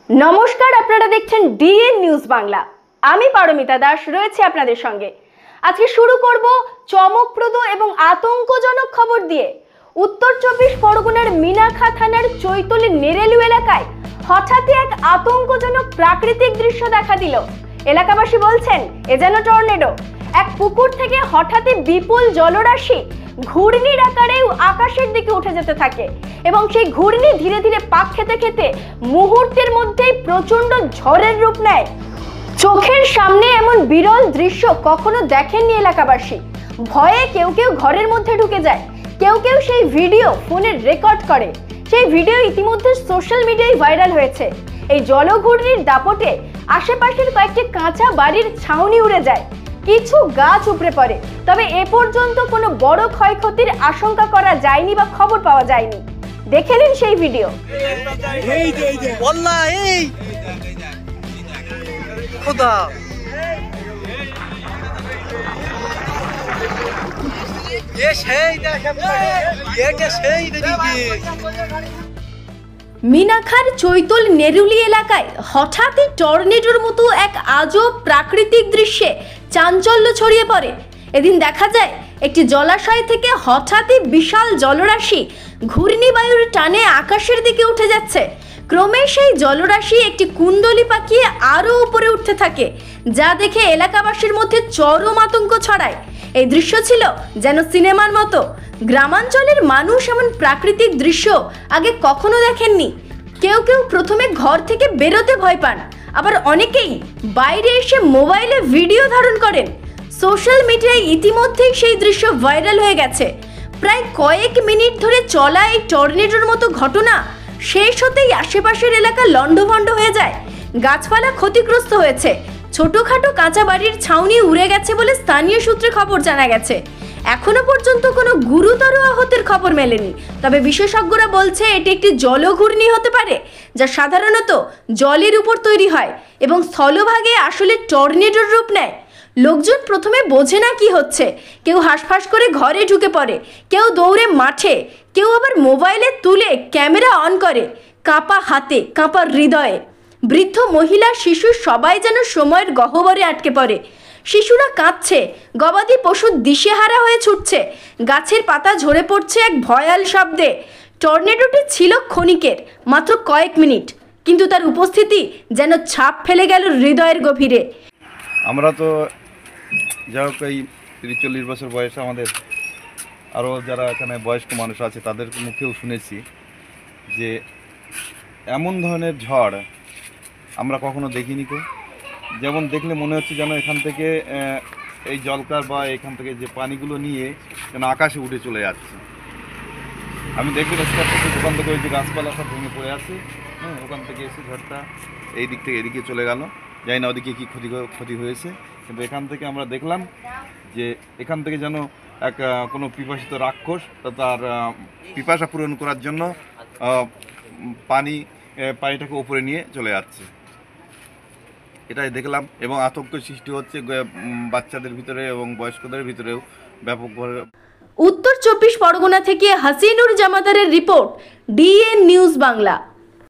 নমস্কার, আপনারা দেখছেন ডিএন নিউজ বাংলা। আমি পারমিতা দাস রয়েছে আপনাদের সঙ্গে। আজকে শুরু করব চমকপ্রদ এবং আতঙ্কজনক খবর দিয়ে। উত্তর 24 পরগনার মিনাখা থানার চৈতলি নেরেলু এলাকায় হঠাৎই এক আতঙ্কজনক প্রাকৃতিক দৃশ্য দেখা দিল। এলাকাবাসী বলছেন এ যেন টর্নেডো। এক পুকুর থেকে হঠাৎই বিপুল জলরাশি ঘূর্ণির আকারে আকাশের দিকে উঠে যেতে থাকে এবং সেই ঘূর্ণি ধীরে ধীরে পাক খেতে খেতে মুহূর্তের মধ্যেই প্রচন্ড ঝড়ের রূপ নেয়। চোখের সামনে এমন বিরল দৃশ্য কখনো দেখেননি এলাকাবাসী। ভয়ে কেউ কেউ ঘরের মধ্যে ঢুকে যায়, কেউ কেউ সেই ভিডিও ফোনে রেকর্ড করে। সেই ভিডিও ইতিমধ্যে সোশ্যাল মিডিয়ায় ভাইরাল হয়েছে। এই জলঘূর্ণির দাপটে আশেপাশের কয়েকটি কাঁচা বাড়ির ছাউনি উড়ে যায়, কিছু গাছ উপড়ে পড়ে। তবে এ পর্যন্ত কোনো বড় ক্ষয়ক্ষতির আশঙ্কা করা যায়নি বা খবর পাওয়া যায়নি। দেখে নিন সেই ভিডিও। মিনাখার চৈতল নেরুলি এলাকায় হঠাৎই টর্নেডোর মতো এক আজব প্রাকৃতিক দৃশ্যে চাঞ্চল্য ছড়িয়ে পড়ে। এদিন দেখা যায় একটি জলাশয় থেকে হঠাৎই বিশাল জলরাশি ঘূর্ণিবায়ুর টানে আকাশের দিকে উঠে যাচ্ছে। ক্রমে সেই জলরাশি একটি কুণ্ডলী পাকিয়ে আরও উপরে উঠতে থাকে, যা দেখে এলাকাবাসীর মধ্যে চরম আতঙ্ক ছড়ায়। এই দৃশ্য ছিল যেন সিনেমার মতো। গ্রামাঞ্চলের মানুষ এমন প্রাকৃতিক দৃশ্য আগে কখনো দেখেননি। কেউ কেউ প্রথমে ঘর থেকে বেরোতে ভয় পান, আবার অনেকেই বাইরে এসে মোবাইলে ভিডিও ধারণ করেন। সোশ্যাল মিডিয়ায় ইতিমধ্যেই সেই দৃশ্য ভাইরাল হয়ে গেছে। প্রায় কয়েক মিনিট ধরে চলা এই টর্নেডোর মতো ঘটনা শেষ হতেই আশেপাশের এলাকা লণ্ডভণ্ড হয়ে যায়। গাছপালা ক্ষতিগ্রস্ত হয়েছে, ছোটখাটো কাঁচা বাড়ির ছাউনি উড়ে গেছে বলে স্থানীয় সূত্রে খবর জানা গেছে। এখনো পর্যন্ত কোনো গুরুতর আহতের খবর মেলেনি। তবে বিশেষজ্ঞরা বলছে এটি একটি জলঘূর্ণি হতে পারে, যা সাধারণত জলের উপর তৈরি হয় এবং স্থলভাগে আসলে টর্নেডোর রূপ নেয়। লোকজন প্রথমে বোঝে না কি হচ্ছে, কেউ হাঁসফাঁস করে ঘরে ঢুকে পড়ে, কেউ দৌড়ে মাঠে, কেউ আবার মোবাইলে তুলে ক্যামেরা অন করে, কাঁপা হাতে কাঁপা হৃদয়ে। বৃদ্ধ, মহিলা, শিশু সবাই যেন সময়ের গহ্বরে আটকে পড়ে। শিশুরা কাঁদছে, গবাদি পশু দিশেহারা হয়ে ছুটছে, গাছের পাতা ঝরে পড়ছে এক ভয়াল শব্দে। টর্নেডোটি ছিল ক্ষণিকের, মাত্র কয়েক মিনিট, কিন্তু তার উপস্থিতি যেন ছাপ ফেলে গেল হৃদয়ের গভীরে। আমরা তো যাই হোক এই 40 বছর বয়সে আমাদের আরও যারা এখানে বয়স্ক মানুষ আছে তাদের মুখেও শুনেছি যে এমন ধরনের ঝড় আমরা কখনো দেখিনি। যেমন দেখলে মনে হচ্ছে যেন এখান থেকে এই জলকার বা এখান থেকে যে পানিগুলো নিয়ে যেন আকাশে উঠে চলে যাচ্ছে। আমি দেখতে পাচ্ছি দোকান থেকে ওই যে গাছপালা সব ভেঙে পড়ে আছে, ওখান থেকে এসে ঝড়টা এই দিক থেকে এদিকে চলে গেল। জানি না ওদিকে কী ক্ষতি হয়েছে, কিন্তু এখান থেকে আমরা দেখলাম যে এখান থেকে যেন কোনো পিপাসিত রাক্ষস তার পিপাসা পূরণ করার জন্য পানিটাকে উপরে নিয়ে চলে যাচ্ছে। এটাই দেখলাম এবং আতঙ্ক সৃষ্টি হচ্ছে বাচ্চাদের ভিতরে এবং বয়স্কদের ভিতরেও ব্যাপকভাবে। উত্তর 24 পরগনা থেকে হাসিনুর জামাদারের রিপোর্ট, ডিএন নিউজ বাংলা।